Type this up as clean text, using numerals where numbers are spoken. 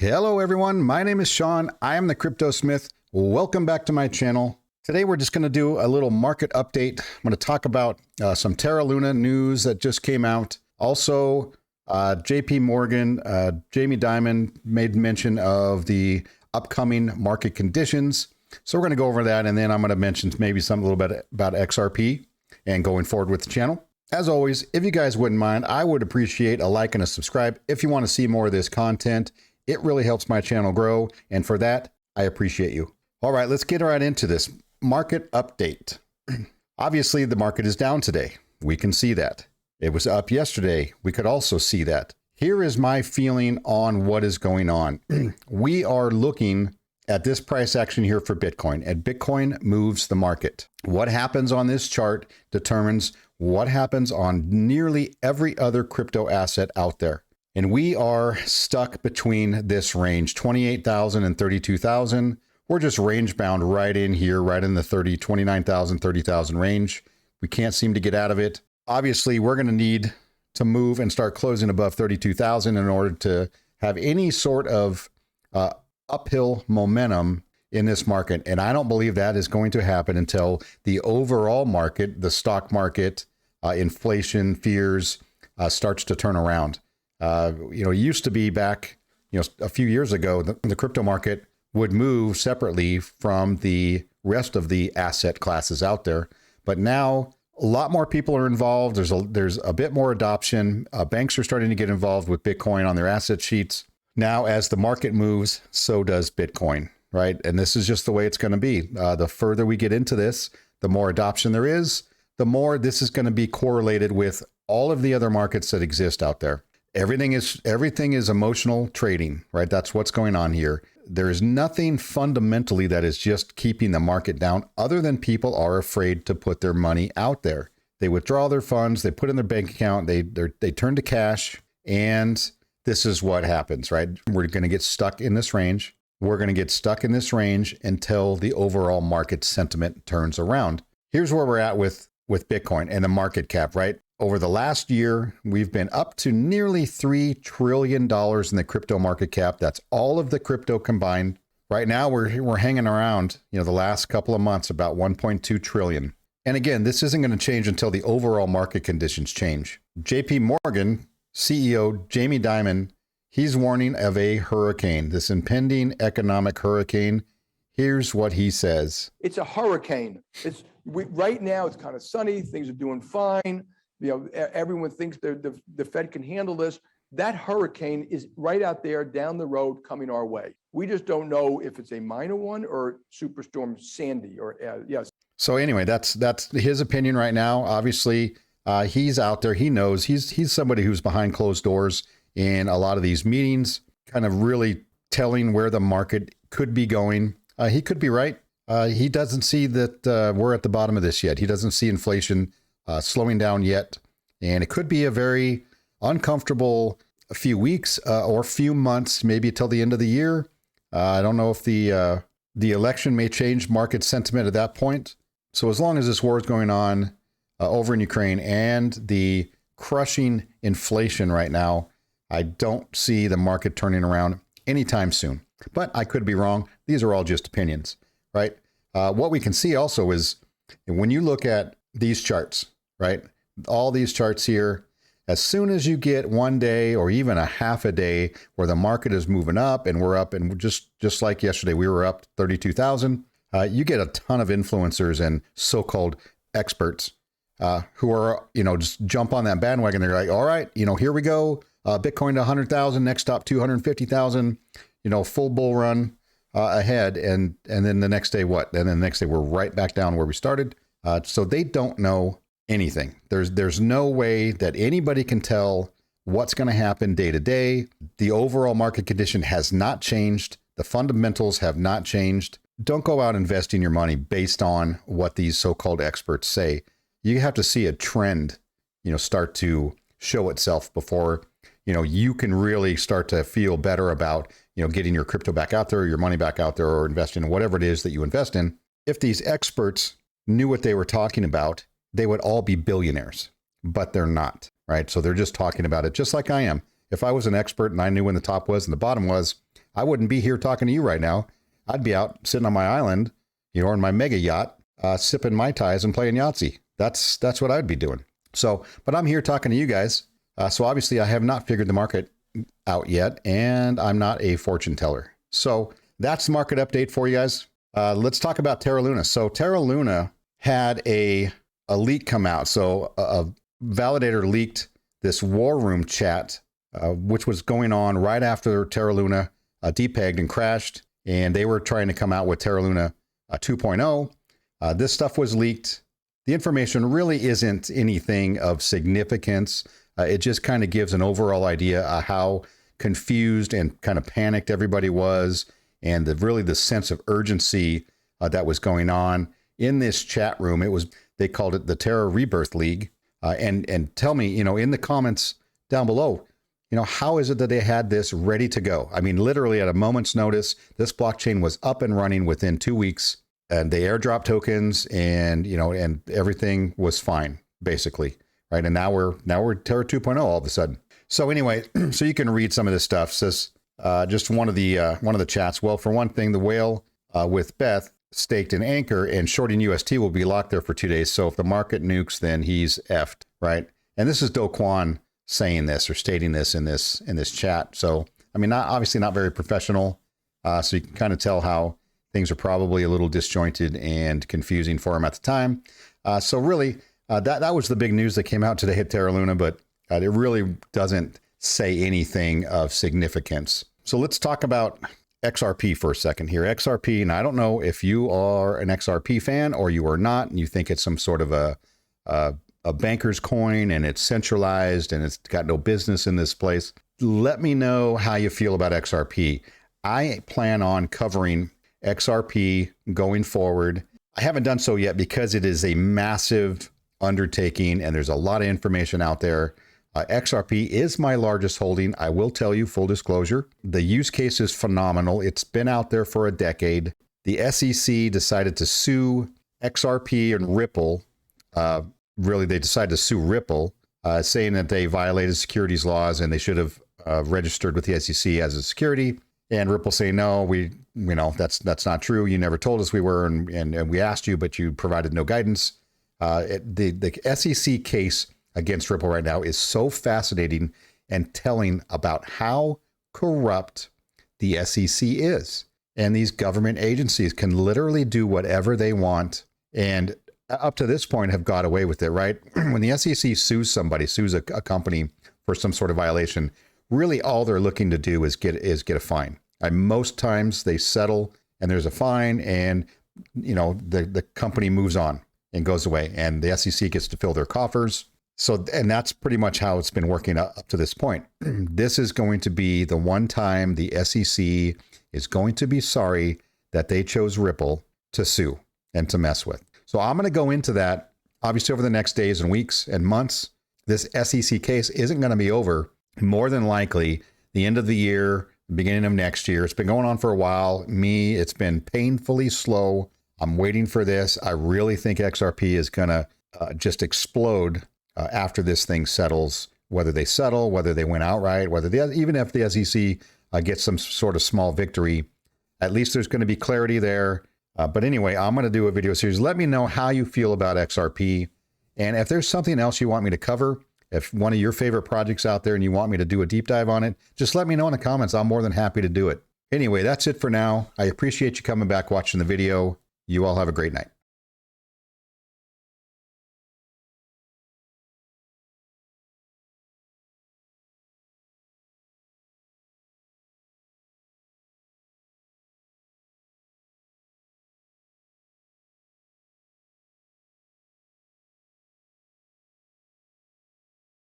Hello everyone, my name is Sean. I am the Crypto Smith. Welcome back to my channel. Today we're just going to do a little market update. I'm going to talk about some Terra Luna news that just came out. Also, JP Morgan, Jamie Dimon made mention of the upcoming market conditions. So we're going to go over that, and then I'm going to mention maybe a little bit about XRP and going forward with the channel. As always, if you guys wouldn't mind, I would appreciate a like and a subscribe if you want to see more of this content. It really helps my channel grow, and for that, I appreciate you. All right, let's get right into this market update. Obviously, the market is down today. We can see that. It was up yesterday. We could also see that. Here is my feeling on what is going on. We are looking at this price action here for Bitcoin, and Bitcoin moves the market. What happens on this chart determines what happens on nearly every other crypto asset out there. And we are stuck between this range, 28,000 and 32,000. We're just range bound right in here, right in the 29,000, 30,000 range. We can't seem to get out of it. Obviously, we're going to need to move and start closing above 32,000 in order to have any sort of uphill momentum in this market. And I don't believe that is going to happen until the overall market, the stock market, inflation fears starts to turn around. It used to be back, a few years ago, the crypto market would move separately from the rest of the asset classes out there. But now a lot more people are involved. There's a bit more adoption. Banks are starting to get involved with Bitcoin on their asset sheets. Now, as the market moves, so does Bitcoin, right? And this is just the way it's going to be. The further we get into this, the more adoption there is, the more this is going to be correlated with all of the other markets that exist out there. Everything is emotional trading, right? That's what's going on here. There is nothing fundamentally that is just keeping the market down other than people are afraid to put their money out there. They withdraw their funds, they put in their bank account, they turn to cash, and this is what happens, right? We're going to get stuck in this range. We're going to get stuck in this range until the overall market sentiment turns around. Here's where we're at with Bitcoin and the market cap, right? Over the last year, we've been up to nearly $3 trillion in the crypto market cap. That's all of the crypto combined. Right now, we're hanging around, the last couple of months, about 1.2 trillion. And again, this isn't going to change until the overall market conditions change. JP Morgan CEO Jamie Dimon, he's warning of a hurricane, this impending economic hurricane. Here's what he says. It's a hurricane. Right now, it's kind of sunny. Things are doing fine. Everyone thinks the Fed can handle this. That hurricane is right out there down the road coming our way. We just don't know if it's a minor one or Superstorm Sandy or yes. So anyway, that's his opinion right now. Obviously, he's out there. He knows he's somebody who's behind closed doors in a lot of these meetings, kind of really telling where the market could be going. He could be right. He doesn't see that we're at the bottom of this yet. He doesn't see inflation slowing down yet. And it could be a very uncomfortable few weeks or few months, maybe till the end of the year. I don't know if the election may change market sentiment at that point. So as long as this war is going on over in Ukraine and the crushing inflation right now, I don't see the market turning around anytime soon. But I could be wrong. These are all just opinions, right? What we can see also is when you look at these charts, right? All these charts here, as soon as you get one day or even a half a day where the market is moving up and we're up, and just like yesterday, we were up 32,000, you get a ton of influencers and so-called experts who are, just jump on that bandwagon. They're like, all right, here we go. Bitcoin to 100,000, next stop 250,000, full bull run ahead. And then the next day, what? And then the next day, we're right back down where we started. So they don't know anything. There's no way that anybody can tell what's going to happen day to day. The overall market condition has not changed. The fundamentals have not changed. Don't go out investing your money based on what these so-called experts say. You have to see a trend, start to show itself before, you can really start to feel better about, getting your crypto back out there, your money back out there, or investing in whatever it is that you invest in. If these experts knew what they were talking about, they would all be billionaires, but they're not, right? So they're just talking about it just like I am. If I was an expert and I knew when the top was and the bottom was, I wouldn't be here talking to you right now. I'd be out sitting on my island, on my mega yacht, sipping Mai Tais and playing Yahtzee. That's what I'd be doing. So, but I'm here talking to you guys. So obviously I have not figured the market out yet, and I'm not a fortune teller. So that's the market update for you guys. Let's talk about Terra Luna. So Terra Luna had a leak come out. So a validator leaked this war room chat, which was going on right after Terra Luna depegged and crashed. And they were trying to come out with Terra Luna 2.0. This stuff was leaked. The information really isn't anything of significance. It just kind of gives an overall idea of how confused and kind of panicked everybody was, and really the sense of urgency that was going on in this chat room. They called it the Terra Rebirth League. And tell me, in the comments down below, how is it that they had this ready to go? I mean, literally at a moment's notice, this blockchain was up and running within 2 weeks, and they airdrop tokens, and and everything was fine, basically, right? And now we're Terra 2.0 all of a sudden. So anyway, so you can read some of this stuff. It says just one of the chats. Well, for one thing, the whale with Beth staked an anchor, and shorting UST will be locked there for 2 days. So if the market nukes, then he's effed, right? And this is Do Kwon saying this or stating this in this chat. So I mean, obviously not very professional. So you can kind of tell how things are probably a little disjointed and confusing for him at the time. So really, that was the big news that came out today at Terra Luna, but it really doesn't say anything of significance. So let's talk about XRP for a second here. XRP, and I don't know if you are an XRP fan or you are not, and you think it's some sort of a banker's coin and it's centralized and it's got no business in this place. Let me know how you feel about XRP. I plan on covering XRP going forward. I haven't done so yet because it is a massive undertaking and there's a lot of information out there. XRP is my largest holding. I will tell you, full disclosure, the use case is phenomenal. It's been out there for a decade. The SEC decided to sue XRP and Ripple. Really, they decided to sue Ripple, saying that they violated securities laws and they should have registered with the SEC as a security. And Ripple saying, no, that's not true. You never told us we were, and we asked you, but you provided no guidance. The SEC case against Ripple right now is so fascinating and telling about how corrupt the SEC is. And these government agencies can literally do whatever they want. And up to this point have got away with it, right? When the SEC sues a company for some sort of violation, really all they're looking to do is get a fine. Most times they settle and there's a fine, and the company moves on and goes away, and the SEC gets to fill their coffers. So, and that's pretty much how it's been working up to this point. This is going to be the one time the SEC is going to be sorry that they chose Ripple to sue and to mess with. So I'm going to go into that, obviously, over the next days and weeks and months. This SEC case isn't going to be over. More than likely, the end of the year, the beginning of next year. It's been going on for a while. It's been painfully slow. I'm waiting for this. I really think XRP is going to just explode after this thing settles, whether they settle, whether they win outright, even if the SEC gets some sort of small victory, at least there's going to be clarity there. But anyway, I'm going to do a video series. Let me know how you feel about XRP. And if there's something else you want me to cover, if one of your favorite projects out there and you want me to do a deep dive on it, just let me know in the comments. I'm more than happy to do it. Anyway, that's it for now. I appreciate you coming back, watching the video. You all have a great night.